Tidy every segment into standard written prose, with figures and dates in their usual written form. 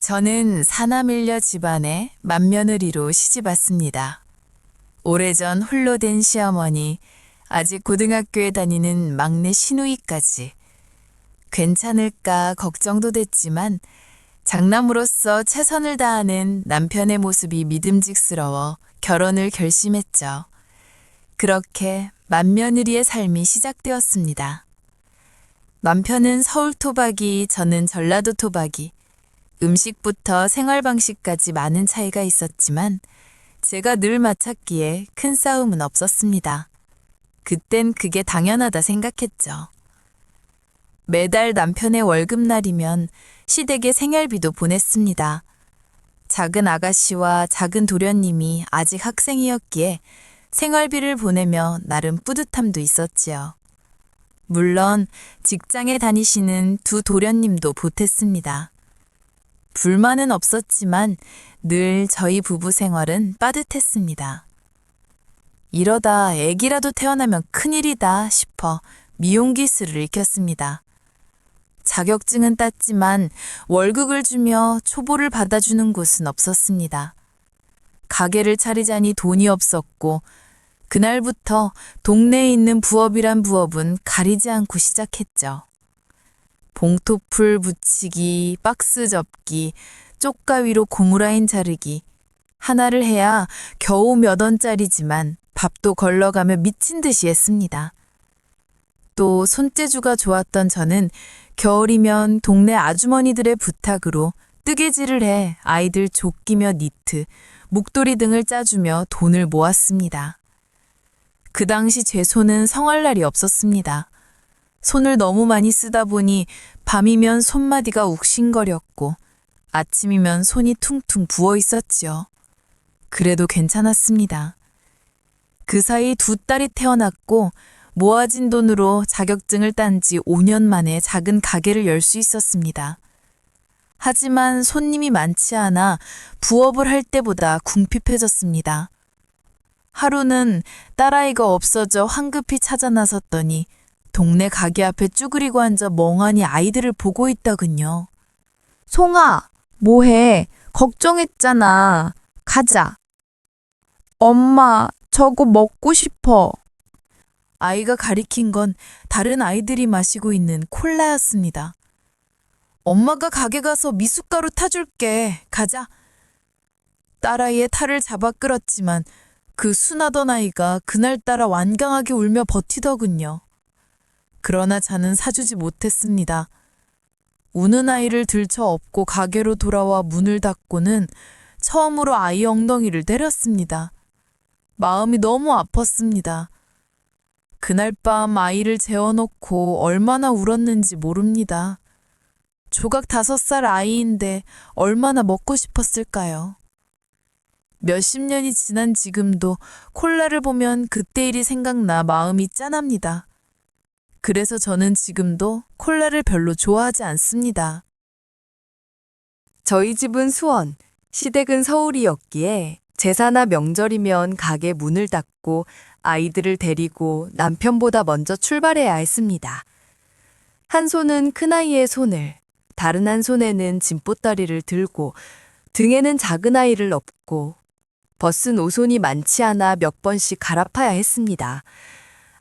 저는 사남일녀 집안의 맏며느리로 시집 왔습니다. 오래전 홀로 된 시어머니, 아직 고등학교에 다니는 막내 시누이까지. 괜찮을까 걱정도 됐지만 장남으로서 최선을 다하는 남편의 모습이 믿음직스러워 결혼을 결심했죠. 그렇게 맏며느리의 삶이 시작되었습니다. 남편은 서울 토박이, 저는 전라도 토박이. 음식부터 생활 방식까지 많은 차이가 있었지만 제가 늘 맡았기에 큰 싸움은 없었습니다. 그땐 그게 당연하다 생각했죠. 매달 남편의 월급날이면 시댁에 생활비도 보냈습니다. 작은 아가씨와 작은 도련님이 아직 학생이었기에 생활비를 보내며 나름 뿌듯함도 있었지요. 물론 직장에 다니시는 두 도련님도 보탰습니다. 불만은 없었지만 늘 저희 부부 생활은 빠듯했습니다. 이러다 애기라도 태어나면 큰일이다 싶어 미용기술을 익혔습니다. 자격증은 땄지만 월급을 주며 초보를 받아주는 곳은 없었습니다. 가게를 차리자니 돈이 없었고 그날부터 동네에 있는 부업이란 부업은 가리지 않고 시작했죠. 봉토풀 붙이기, 박스 접기, 쪽가위로 고무라인 자르기. 하나를 해야 겨우 몇 원짜리지만 밥도 걸러가며 미친 듯이 했습니다. 또 손재주가 좋았던 저는 겨울이면 동네 아주머니들의 부탁으로 뜨개질을 해 아이들 조끼며 니트, 목도리 등을 짜주며 돈을 모았습니다. 그 당시 제 손은 성할 날이 없었습니다. 손을 너무 많이 쓰다 보니 밤이면 손마디가 욱신거렸고 아침이면 손이 퉁퉁 부어 있었지요. 그래도 괜찮았습니다. 그 사이 두 딸이 태어났고 모아진 돈으로 자격증을 딴 지 5년 만에 작은 가게를 열 수 있었습니다. 하지만 손님이 많지 않아 부업을 할 때보다 궁핍해졌습니다. 하루는 딸아이가 없어져 황급히 찾아 나섰더니 동네 가게 앞에 쭈그리고 앉아 멍하니 아이들을 보고 있더군요. 송아, 뭐해? 걱정했잖아. 가자. 엄마, 저거 먹고 싶어. 아이가 가리킨 건 다른 아이들이 마시고 있는 콜라였습니다. 엄마가 가게 가서 미숫가루 타줄게. 가자. 딸아이의 탈을 잡아 끌었지만 그 순하던 아이가 그날따라 완강하게 울며 버티더군요. 그러나 저는 사주지 못했습니다. 우는 아이를 들쳐 업고 가게로 돌아와 문을 닫고는 처음으로 아이 엉덩이를 때렸습니다. 마음이 너무 아팠습니다. 그날 밤 아이를 재워놓고 얼마나 울었는지 모릅니다. 조각 5살 아이인데 얼마나 먹고 싶었을까요? 몇십 년이 지난 지금도 콜라를 보면 그때 일이 생각나 마음이 짠합니다. 그래서 저는 지금도 콜라를 별로 좋아하지 않습니다. 저희 집은 수원, 시댁은 서울이었기에 제사나 명절이면 가게 문을 닫고 아이들을 데리고 남편보다 먼저 출발해야 했습니다. 한 손은 큰아이의 손을, 다른 한 손에는 짐보따리를 들고 등에는 작은 아이를 업고 벗은 오손이 많지 않아 몇 번씩 갈아파야 했습니다.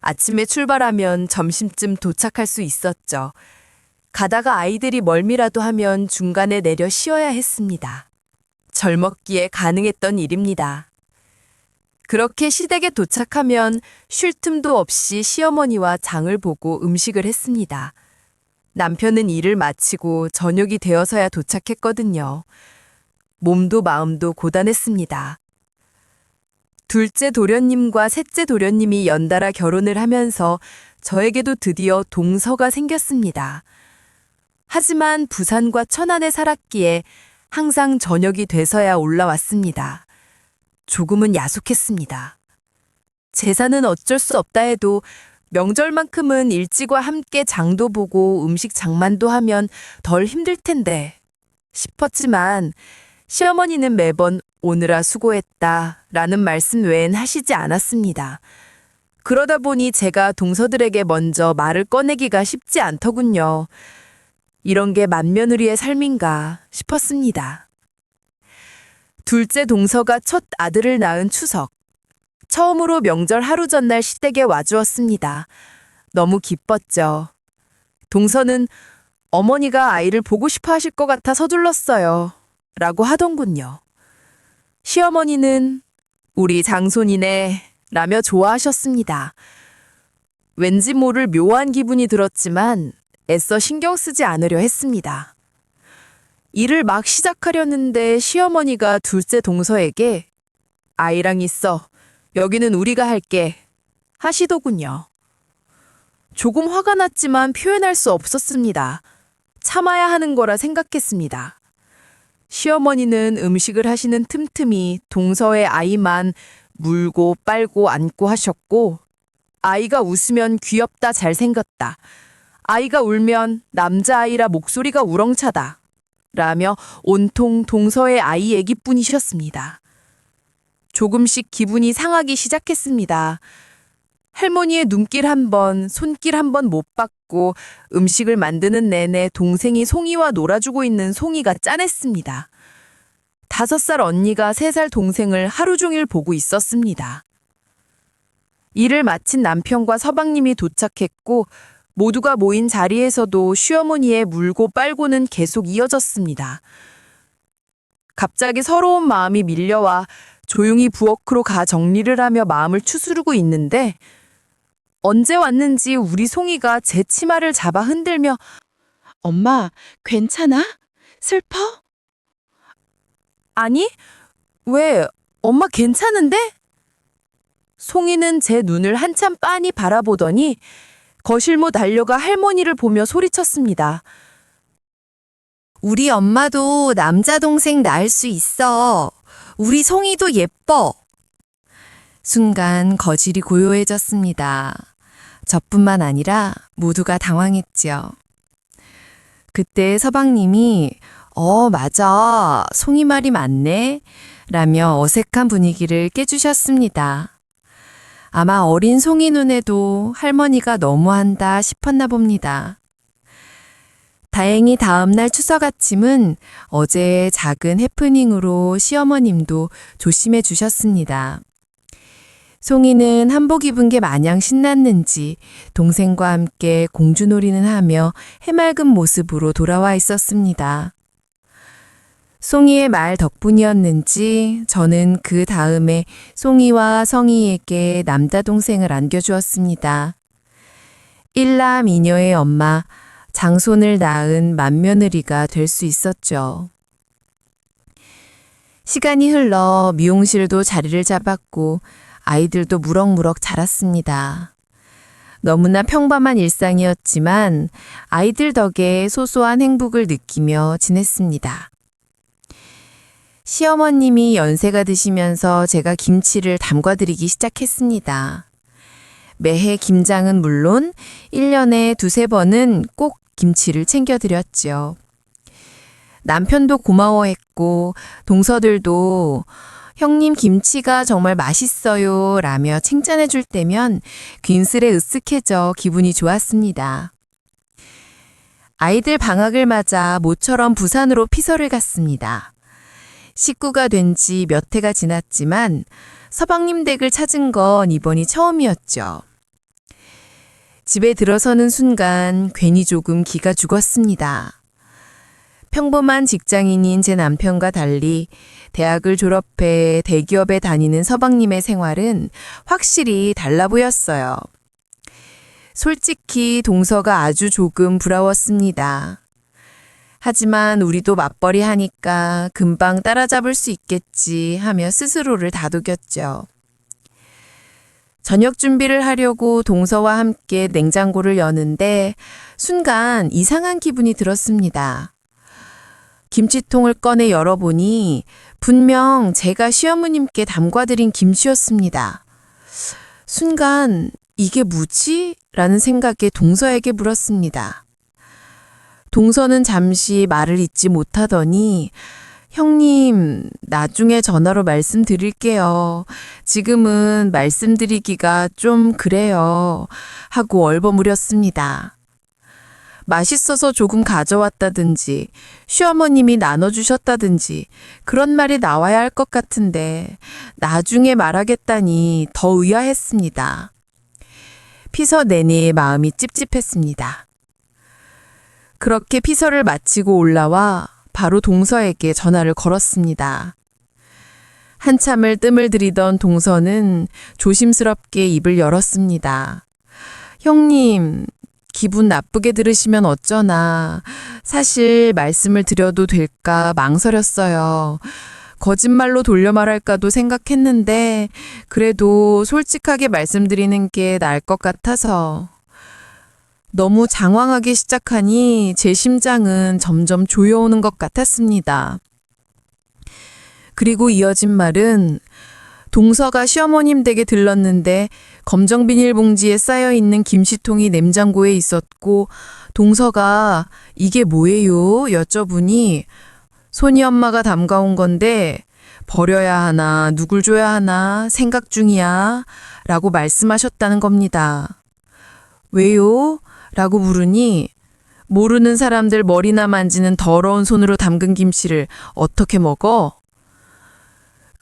아침에 출발하면 점심쯤 도착할 수 있었죠. 가다가 아이들이 멀미라도 하면 중간에 내려 쉬어야 했습니다. 젊었기에 가능했던 일입니다. 그렇게 시댁에 도착하면 쉴 틈도 없이 시어머니와 장을 보고 음식을 했습니다. 남편은 일을 마치고 저녁이 되어서야 도착했거든요. 몸도 마음도 고단했습니다. 둘째 도련님과 셋째 도련님이 연달아 결혼을 하면서 저에게도 드디어 동서가 생겼습니다. 하지만 부산과 천안에 살았기에 항상 저녁이 돼서야 올라왔습니다. 조금은 야속했습니다. 제사는 어쩔 수 없다 해도 명절만큼은 일찌와 함께 장도 보고 음식 장만도 하면 덜 힘들 텐데 싶었지만 시어머니는 매번 오느라 수고했다 라는 말씀 외엔 하시지 않았습니다. 그러다 보니 제가 동서들에게 먼저 말을 꺼내기가 쉽지 않더군요. 이런 게 맏며느리의 삶인가 싶었습니다. 둘째 동서가 첫 아들을 낳은 추석. 처음으로 명절 하루 전날 시댁에 와주었습니다. 너무 기뻤죠. 동서는 어머니가 아이를 보고 싶어 하실 것 같아 서둘렀어요. 라고 하던군요. 시어머니는 우리 장손이네 라며 좋아하셨습니다. 왠지 모를 묘한 기분이 들었지만 애써 신경 쓰지 않으려 했습니다. 일을 막 시작하려는데 시어머니가 둘째 동서에게 아이랑 있어. 여기는 우리가 할게. 하시더군요. 조금 화가 났지만 표현할 수 없었습니다. 참아야 하는 거라 생각했습니다. 시어머니는 음식을 하시는 틈틈이 동서의 아이만 물고 빨고 안고 하셨고, 아이가 웃으면 귀엽다 잘생겼다. 아이가 울면 남자아이라 목소리가 우렁차다. 라며 온통 동서의 아이 얘기뿐이셨습니다. 조금씩 기분이 상하기 시작했습니다. 할머니의 눈길 한 번, 손길 한 번 못 받고 음식을 만드는 내내 동생이 송이와 놀아주고 있는 송이가 짠했습니다. 5살 언니가 3살 동생을 하루 종일 보고 있었습니다. 일을 마친 남편과 서방님이 도착했고 모두가 모인 자리에서도 시어머니의 물고 빨고는 계속 이어졌습니다. 갑자기 서러운 마음이 밀려와 조용히 부엌으로 가 정리를 하며 마음을 추스르고 있는데 언제 왔는지 우리 송이가 제 치마를 잡아 흔들며 엄마, 괜찮아? 슬퍼? 아니, 왜? 엄마 괜찮은데? 송이는 제 눈을 한참 빤히 바라보더니 거실로 달려가 할머니를 보며 소리쳤습니다. 우리 엄마도 남자 동생 낳을 수 있어. 우리 송이도 예뻐. 순간 거실이 고요해졌습니다. 저뿐만 아니라 모두가 당황했지요. 그때 서방님이 맞아. 송이 말이 맞네. 라며 어색한 분위기를 깨주셨습니다. 아마 어린 송이 눈에도 할머니가 너무한다 싶었나 봅니다. 다행히 다음날 추석 아침은 어제의 작은 해프닝으로 시어머님도 조심해 주셨습니다. 송이는 한복 입은 게 마냥 신났는지 동생과 함께 공주놀이는 하며 해맑은 모습으로 돌아와 있었습니다. 송이의 말 덕분이었는지 저는 그 다음에 송이와 성이에게 남자 동생을 안겨주었습니다. 일남 이녀의 엄마, 장손을 낳은 맏며느리가 될 수 있었죠. 시간이 흘러 미용실도 자리를 잡았고 아이들도 무럭무럭 자랐습니다. 너무나 평범한 일상이었지만 아이들 덕에 소소한 행복을 느끼며 지냈습니다. 시어머님이 연세가 드시면서 제가 김치를 담궈드리기 시작했습니다. 매해 김장은 물론 1년에 2-3번은 꼭 김치를 챙겨드렸죠. 남편도 고마워했고 동서들도 형님 김치가 정말 맛있어요 라며 칭찬해줄 때면 괜스레 으쓱해져 기분이 좋았습니다. 아이들 방학을 맞아 모처럼 부산으로 피서를 갔습니다. 식구가 된 지 몇 해가 지났지만 서방님 댁을 찾은 건 이번이 처음이었죠. 집에 들어서는 순간 괜히 조금 기가 죽었습니다. 평범한 직장인인 제 남편과 달리 대학을 졸업해 대기업에 다니는 서방님의 생활은 확실히 달라 보였어요. 솔직히 동서가 아주 조금 부러웠습니다. 하지만 우리도 맞벌이 하니까 금방 따라잡을 수 있겠지 하며 스스로를 다독였죠. 저녁 준비를 하려고 동서와 함께 냉장고를 여는데 순간 이상한 기분이 들었습니다. 김치통을 꺼내 열어보니 분명 제가 시어머님께 담궈드린 김치였습니다. 순간 이게 뭐지? 라는 생각에 동서에게 물었습니다. 동서는 잠시 말을 잇지 못하더니 형님, 나중에 전화로 말씀드릴게요. 지금은 말씀드리기가 좀 그래요. 하고 얼버무렸습니다. 맛있어서 조금 가져왔다든지 시어머님이 나눠주셨다든지 그런 말이 나와야 할 것 같은데 나중에 말하겠다니 더 의아했습니다. 피서 내내 마음이 찝찝했습니다. 그렇게 피서를 마치고 올라와 바로 동서에게 전화를 걸었습니다. 한참을 뜸을 들이던 동서는 조심스럽게 입을 열었습니다. 형님, 기분 나쁘게 들으시면 어쩌나. 사실 말씀을 드려도 될까 망설였어요. 거짓말로 돌려 말할까도 생각했는데 그래도 솔직하게 말씀드리는 게 나을 것 같아서. 너무 장황하게 시작하니 제 심장은 점점 조여오는 것 같았습니다. 그리고 이어진 말은 동서가 시어머님 댁에 들렀는데 검정 비닐봉지에 쌓여있는 김치통이 냉장고에 있었고 동서가 이게 뭐예요? 여쭤보니 손이 엄마가 담가온 건데 버려야 하나 누굴 줘야 하나 생각 중이야 라고 말씀하셨다는 겁니다. 왜요? 라고 물으니 모르는 사람들 머리나 만지는 더러운 손으로 담근 김치를 어떻게 먹어?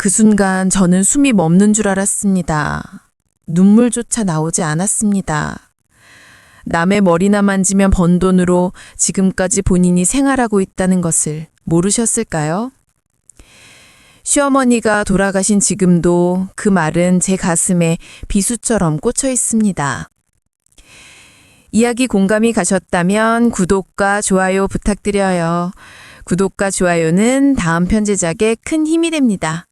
그 순간 저는 숨이 멎는 줄 알았습니다. 눈물조차 나오지 않았습니다. 남의 머리나 만지면 번 돈으로 지금까지 본인이 생활하고 있다는 것을 모르셨을까요? 시어머니가 돌아가신 지금도 그 말은 제 가슴에 비수처럼 꽂혀 있습니다. 이야기 공감이 가셨다면 구독과 좋아요 부탁드려요. 구독과 좋아요는 다음 편 제작에 큰 힘이 됩니다.